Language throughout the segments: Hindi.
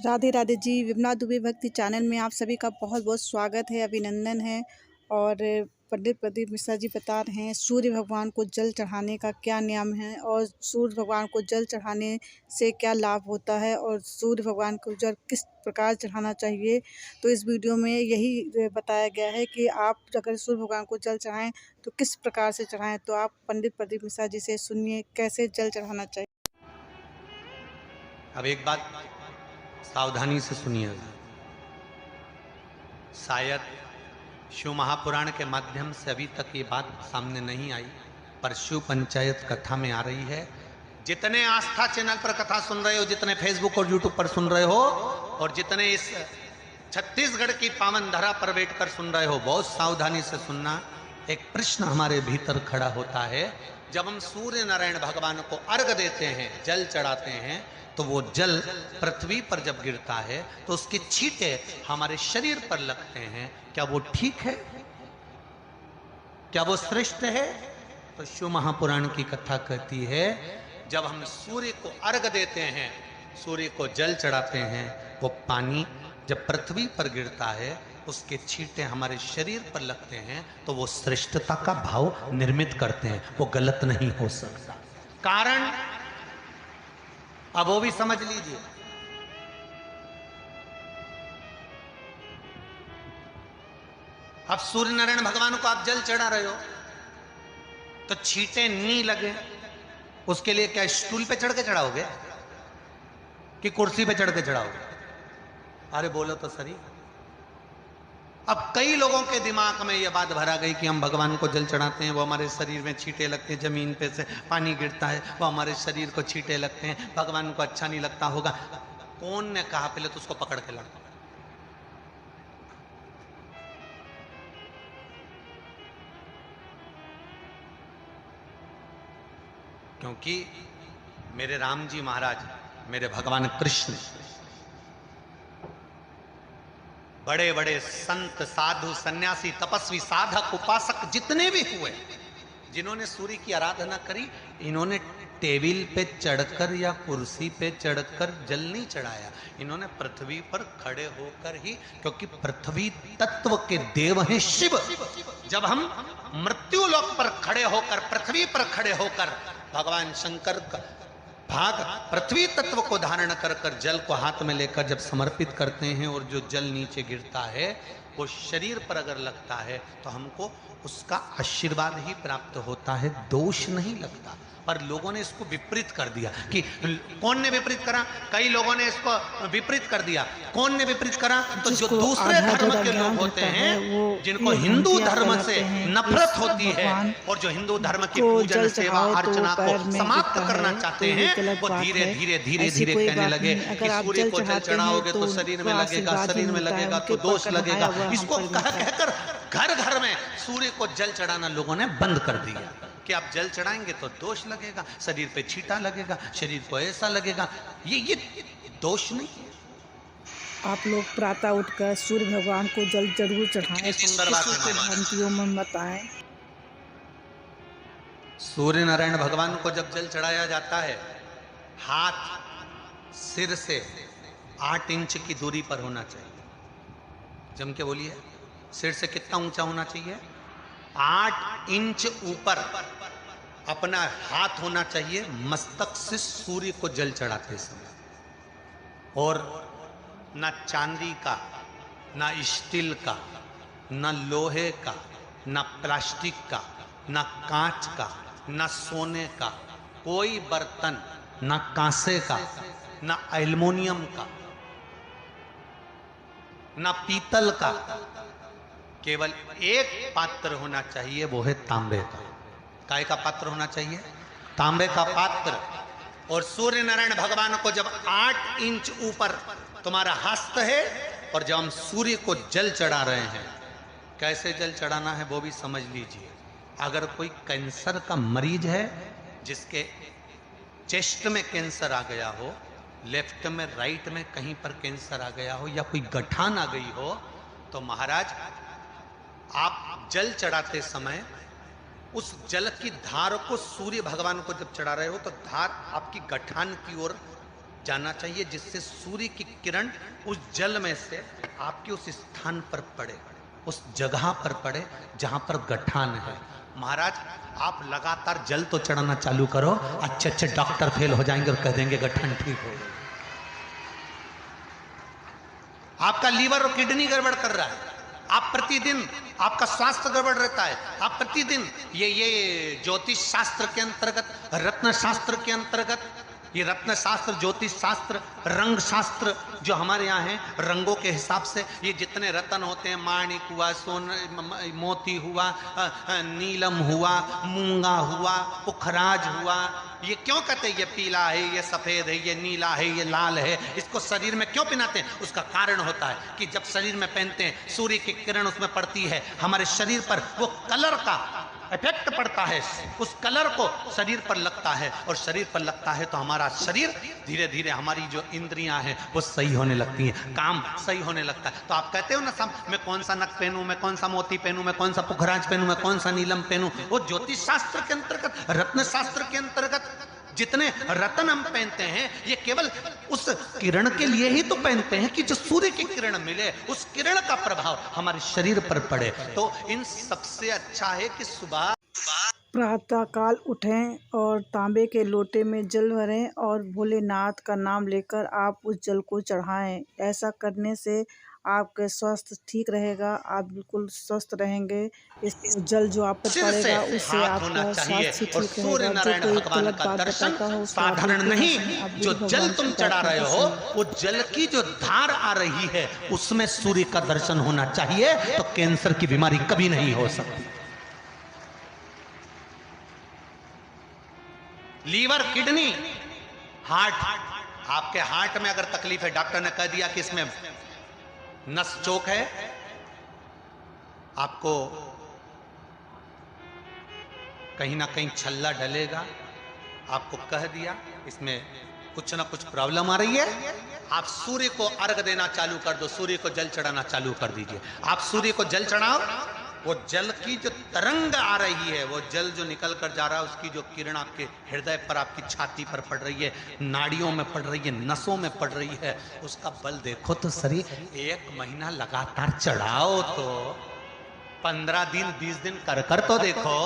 राधे राधे जी। विमला दुबे भक्ति चैनल में आप सभी का बहुत बहुत स्वागत है, अभिनंदन है। और पंडित प्रदीप मिश्रा जी बता रहे हैं सूर्य भगवान को जल चढ़ाने का क्या नियम है और सूर्य भगवान को जल चढ़ाने से क्या लाभ होता है और सूर्य भगवान को जल किस प्रकार चढ़ाना चाहिए। तो इस वीडियो में यही बताया गया है कि आप अगर सूर्य भगवान को जल चढ़ाएं तो किस प्रकार से चढ़ाएं। तो आप पंडित प्रदीप मिश्रा जी से सुनिए कैसे जल चढ़ाना चाहिए। अब एक बात सावधानी से सुनिएगा। शायद शिव महापुराण के माध्यम से अभी तक ये बात सामने नहीं आई, पर शिव पंचायत कथा में आ रही है। जितने आस्था चैनल पर कथा सुन रहे हो, जितने फेसबुक और यूट्यूब पर सुन रहे हो, और जितने इस छत्तीसगढ़ की पावन धरा पर बैठकर सुन रहे हो, बहुत सावधानी से सुनना। एक प्रश्न हमारे भीतर खड़ा होता है। जब हम सूर्य नारायण भगवान को अर्घ देते हैं, जल चढ़ाते हैं, तो वो जल पृथ्वी पर जब गिरता है तो उसके छींटे हमारे शरीर पर लगते हैं। क्या वो ठीक है? क्या वो श्रेष्ठ है? तो शिव महापुराण की कथा कहती है, जब हम सूर्य को अर्घ देते हैं, सूर्य को जल चढ़ाते हैं, वो पानी जब पृथ्वी पर गिरता है, उसके छींटे हमारे शरीर पर लगते हैं, तो वो श्रेष्ठता का भाव निर्मित करते हैं। वो गलत नहीं हो सकता। कारण अब वो भी समझ लीजिए। अब सूर्य नारायण भगवान को आप जल चढ़ा रहे हो तो छींटे नहीं लगे, उसके लिए क्या स्टूल पे चढ़ के चढ़ाओगे कि कुर्सी पे चढ़ के चढ़ाओगे? अरे बोलो तो सही। अब कई लोगों के दिमाग में यह बात भरा गई कि हम भगवान को जल चढ़ाते हैं, वो हमारे शरीर में छींटे लगते हैं, जमीन पे से पानी गिरता है, वो हमारे शरीर को छींटे लगते हैं, भगवान को अच्छा नहीं लगता होगा। कौन ने कहा? पहले तो उसको पकड़ के लड़ो। क्योंकि मेरे राम जी महाराज, मेरे भगवान कृष्ण, बड़े बड़े संत, साधु, सन्यासी, तपस्वी, साधक, उपासक जितने भी हुए, जिन्होंने सूर्य की आराधना करी, इन्होंने टेबल पे चढ़कर या कुर्सी पे चढ़कर जल नहीं चढ़ाया। इन्होंने पृथ्वी पर खड़े होकर ही, क्योंकि पृथ्वी तत्व के देव हैं शिव। जब हम मृत्यु लोक पर खड़े होकर, पृथ्वी पर खड़े होकर भगवान शंकर का भाग पृथ्वी तत्व को धारण कर कर जल को हाथ में लेकर जब समर्पित करते हैं, और जो जल नीचे गिरता है वो शरीर पर अगर लगता है तो हमको उसका आशीर्वाद ही प्राप्त होता है, दोष नहीं लगता। पर लोगों ने इसको विपरीत कर दिया। कि कौन ने विपरीत करा? कई लोगों ने इसको विपरीत कर दिया। कौन ने विपरीत करा? तो जो दूसरे धर्म के लोग होते हैं, जिनको हिंदू धर्म से नफरत होती है और जो हिंदू धर्म की पूजन, सेवा, अर्चना को समाप्त करना चाहते हैं, वो धीरे धीरे धीरे धीरे कहने लगे कि सूर्य को जल चढ़ाओगे तो शरीर में लगेगा, शरीर में लगेगा तो दोष लगेगा। इसको कह कहकर घर घर में सूर्य को जल चढ़ाना लोगों ने बंद कर दिया कि आप जल चढ़ाएंगे तो दोष लगेगा, शरीर पे छींटा लगेगा, शरीर को ऐसा लगेगा। ये दोष नहीं है। आप लोग प्रातः उठकर सूर्य भगवान को जल जरूर चढ़ाएं। सुंदर बात है। भ्रांतियों में बताएं। सूर्य नारायण भगवान को जब जल चढ़ाया जाता है, हाथ सिर से 8 इंच की दूरी पर होना चाहिए। जम के बोलिए, सिर से कितना ऊंचा होना चाहिए? 8 इंच ऊपर अपना हाथ होना चाहिए मस्तक से सूर्य को जल चढ़ाते समय। और ना चांदी का, ना स्टील का, ना लोहे का, ना प्लास्टिक का, ना कांच का, ना सोने का कोई बर्तन, ना कांसे का, ना एल्युमिनियम का, ना पीतल का, केवल एक पात्र होना चाहिए, वो है तांबे का। काय का पात्र होना चाहिए? तांबे का पात्र। और सूर्य नारायण भगवान को जब 8 इंच ऊपर तुम्हारा हस्त है, और जब हम सूर्य को जल चढ़ा रहे हैं, कैसे जल चढ़ाना है वो भी समझ लीजिए। अगर कोई कैंसर का मरीज है, जिसके चेस्ट में कैंसर आ गया हो, लेफ्ट में, राइट में कहीं पर कैंसर आ गया हो, या कोई गठान आ गई हो, तो महाराज आप जल चढ़ाते समय उस जल की धार को सूर्य भगवान को जब चढ़ा रहे हो तो धार आपकी गठान की ओर जाना चाहिए, जिससे सूर्य की किरण उस जल में से आपके उस स्थान पर पड़े, उस जगह पर पड़े जहां पर गठान है। महाराज आप लगातार जल तो चढ़ाना चालू करो, अच्छे अच्छे डॉक्टर फेल हो जाएंगे और कह देंगे गठन ठीक हो गई। आपका लीवर और किडनी गड़बड़ कर रहा है, आप प्रतिदिन आपका स्वास्थ्य गड़बड़ रहता है, आप प्रतिदिन ये ज्योतिष शास्त्र के अंतर्गत, रत्न शास्त्र के अंतर्गत, ये रत्न शास्त्र, ज्योतिष शास्त्र, रंग शास्त्र जो हमारे यहाँ है, रंगों के हिसाब से ये जितने रत्न होते हैं, माणिक हुआ, मोती हुआ, नीलम हुआ, मूंगा हुआ, पुखराज हुआ, ये क्यों कहते हैं ये पीला है, ये सफेद है, ये नीला है, ये लाल है, इसको शरीर में क्यों पहनाते हैं? उसका कारण होता है कि जब शरीर में पहनते हैं, सूर्य की किरण उसमें पड़ती है, हमारे शरीर पर वो कलर का इफेक्ट पड़ता है, उस कलर को शरीर पर लगता है, और शरीर पर लगता है तो हमारा शरीर धीरे धीरे, हमारी जो इंद्रियां हैं वो सही होने लगती हैं, काम सही होने लगता है। तो आप कहते हो ना सब, मैं कौन सा नक पहनूं, मैं कौन सा मोती पहनूं, मैं कौन सा पुखराज पहनूं, मैं कौन सा नीलम पहनूं, वो ज्योतिष शास्त्र के अंतर्गत, रत्न शास्त्र के अंतर्गत जितने रत्न हम पहनते हैं, ये केवल उस किरण के लिए ही तो पहनते हैं कि जो सूर्य की किरण मिले, उस किरण का प्रभाव हमारे शरीर पर पड़े। तो इन सबसे अच्छा है कि सुबह प्रातःकाल उठें और तांबे के लोटे में जल भरें और भोलेनाथ का नाम लेकर आप उस जल को चढ़ाएं। ऐसा करने से आपका स्वास्थ्य ठीक रहेगा, आप बिल्कुल स्वस्थ रहेंगे। इस जल जो आप पर सिर से पड़ेगा उससे हाथ होना आपका चाहिए, स्वास्थ्य और ठीक सूर्य रहेगा। जो नारायण कोई भगवान गलत का बात दर्शन बताता हो उसको आप साधारण बिल्कुल नहीं, ना सुनें, आप जो बिल्कुल जल भगवान तुम की चढ़ा प्रार्थना रहे को हो, सुनें। वो जल की जो धार आ रही है उसमें सूर्य का दर्शन होना चाहिए, तो कैंसर की बीमारी कभी नहीं हो सकती। लीवर, किडनी, हार्ट, आपके हार्ट में अगर तकलीफ है, डॉक्टर ने कह दिया कि इसमें नस चोक है, आपको कहीं ना कहीं छल्ला डलेगा, आपको कह दिया इसमें कुछ ना कुछ प्रॉब्लम आ रही है, आप सूर्य को अर्घ देना चालू कर दो, सूर्य को जल चढ़ाना चालू कर दीजिए। आप सूर्य को जल चढ़ाओ, वो जल की जो तरंग आ रही है, वो जल जो निकल कर जा रहा है, उसकी जो किरण आपके हृदय पर, आपकी छाती पर पड़ रही है, नाड़ियों में पड़ रही है, नसों में पड़ रही है, उसका बल देखो तो सही। 1 महीना लगातार चढ़ाओ तो 15 दिन 20 दिन कर कर तो देखो।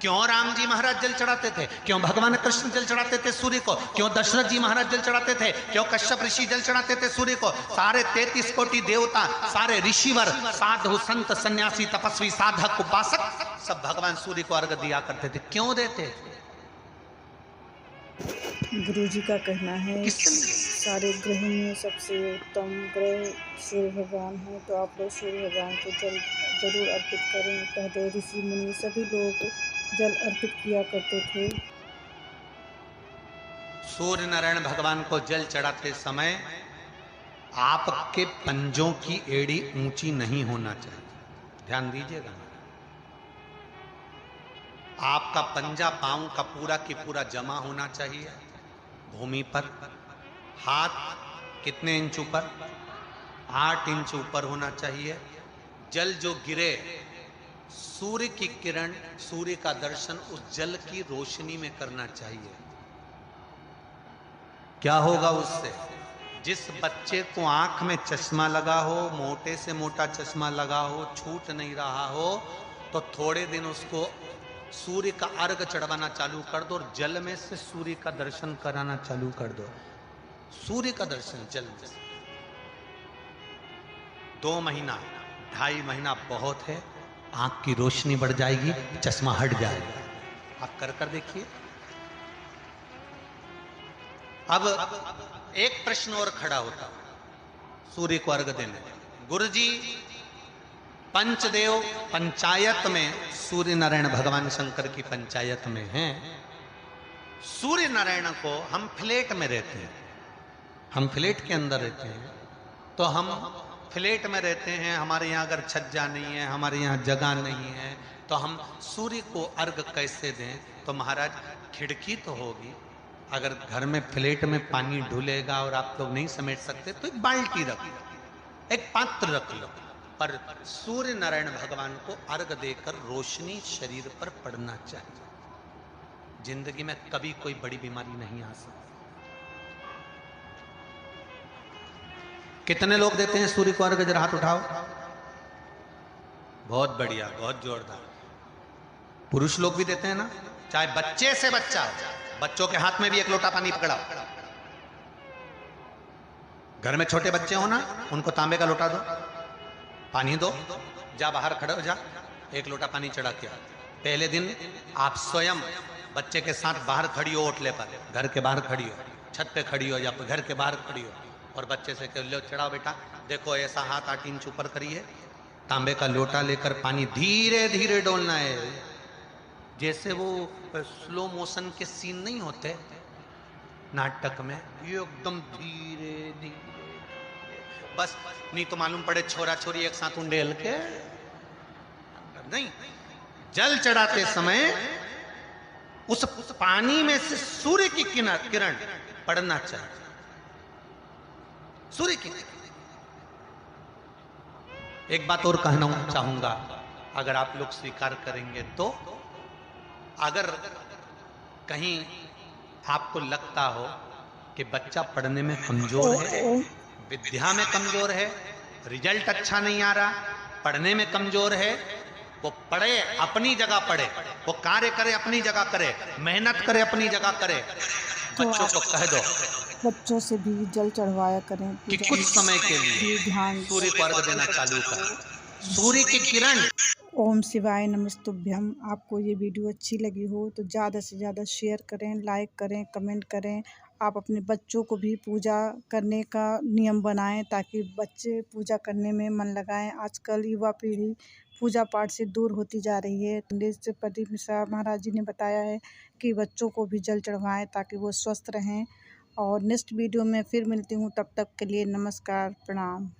क्यों राम जी महाराज जल चढ़ाते थे, क्यों भगवान कृष्ण जल चढ़ाते थे सूर्य को, क्यों दशरथ जी महाराज जल चढ़ाते थे, क्यों कश्यप ऋषि जल चढ़ाते थे सूर्य को, सारे 33 कोटि देवता, सारे ऋषिवर, साधु संत सन्यासी तपस्वी साधक उपासक सब भगवान सूर्य को अर्घ दिया करते थे। क्यों देते? गुरुजी का कहना है कि सारे ग्रह में सबसे उत्तम ग्रह सूर्य भगवान है, तो आप लोग सूर्य भगवान को जल जरूर अर्पित करें। पहले ऋषि मुनि सभी लोग जल अर्पित किया करते थे। सूर्य नारायण भगवान को जल चढ़ाते समय आपके पंजों की एड़ी ऊंची नहीं होना चाहिए, ध्यान दीजिएगा। आपका पंजा पांव का पूरा की पूरा जमा होना चाहिए भूमि पर। हाथ कितने इंच ऊपर? 8 इंच ऊपर होना चाहिए। जल जो गिरे, सूर्य की किरण, सूर्य का दर्शन उस जल की रोशनी में करना चाहिए। क्या होगा उससे? जिस बच्चे को आंख में चश्मा लगा हो, मोटे से मोटा चश्मा लगा हो, छूट नहीं रहा हो, तो थोड़े दिन उसको सूर्य का अर्घ चढ़वाना चालू कर दो और जल में से सूर्य का दर्शन कराना चालू कर दो। सूर्य का दर्शन जल में से 2 महीना 2.5 महीना बहुत है, आंख की रोशनी बढ़ जाएगी, चश्मा हट जाएगा। आप कर कर देखिए। अब एक प्रश्न और खड़ा होता सूर्य को अर्घ देने। गुरुजी, पंचदेव पंचायत में सूर्य नारायण भगवान शंकर की पंचायत में हैं। सूर्य नारायण को हम फ्लैट में रहते हैं, हम फ्लैट के अंदर रहते हैं, तो हम फ्लैट में रहते हैं, हमारे यहाँ अगर छज्जा नहीं है, हमारे यहाँ जगह नहीं है, तो हम सूर्य को अर्घ कैसे दें? तो महाराज खिड़की तो होगी, अगर घर में फ्लैट में पानी ढुलेगा और आप लोग नहीं समेट सकते तो एक बाल्टी रख लो, एक पात्र रख लो, पर सूर्य नारायण भगवान को अर्घ देकर रोशनी शरीर पर पड़ना चाहिए। जिंदगी में कभी कोई बड़ी बीमारी नहीं आ सकती। कितने लोग देते हैं सूर्य को अर्घ? जरा हाथ उठाओ। बहुत बढ़िया, बहुत जोरदार। पुरुष लोग भी देते हैं ना, चाहे बच्चे से बच्चा हो, बच्चों के हाथ में भी एक लोटा पानी पकड़ाओ। घर में छोटे बच्चे हो ना, उनको तांबे का लोटा दो, पानी दो, जा बाहर खड़े हो जा, एक लोटा पानी चढ़ा के। पहले दिन आप स्वयं बच्चे के साथ बाहर खड़ी हो, ओटले पर, घर के बाहर खड़ी हो, छत पे खड़ी हो या घर के बाहर खड़ी हो, और बच्चे से कह लो चढ़ाओ बेटा, देखो ऐसा हाथ 8 इंच ऊपर करिए, तांबे का लोटा लेकर पानी धीरे धीरे डोलना है। जैसे वो स्लो मोशन के सीन नहीं होते नाटक में, ये एकदम धीरे धीरे, बस नहीं तो मालूम पड़े छोरा छोरी एक साथ उंडेल के नहीं। जल चढ़ाते समय उस पानी में से सूर्य की किरण पड़ना चाहिए, सूर्य की। एक बात और कहना चाहूंगा, अगर आप लोग स्वीकार करेंगे तो, अगर कहीं आपको लगता हो कि बच्चा पढ़ने में कमजोर है, विद्या में कमजोर है, रिजल्ट अच्छा नहीं आ रहा, पढ़ने में कमजोर है, वो पढ़े, अपनी जगह पढ़े, वो कार्य करे अपनी जगह करे, मेहनत करे अपनी जगह करे, बच्चों को कह दो बच्चों से भी जल चढ़वाया करें कि कुछ समय के लिए ध्यान। सूर्य को अर्घ देना चालू कर, सूर्य की किरण। ओम शिवाय नमस्तुभ्यम। आपको ये वीडियो अच्छी लगी हो तो ज़्यादा से ज़्यादा शेयर करें, लाइक करें, कमेंट करें। आप अपने बच्चों को भी पूजा करने का नियम बनाएं ताकि बच्चे पूजा करने में मन लगाएं। आजकल युवा पीढ़ी पूजा पाठ से दूर होती जा रही है। पंडित प्रदीप मिश्रा महाराज जी ने बताया है कि बच्चों को भी जल चढ़वाएं ताकि वो स्वस्थ रहें। और नेक्स्ट वीडियो में फिर मिलती हूँ, तब तक के लिए नमस्कार, प्रणाम।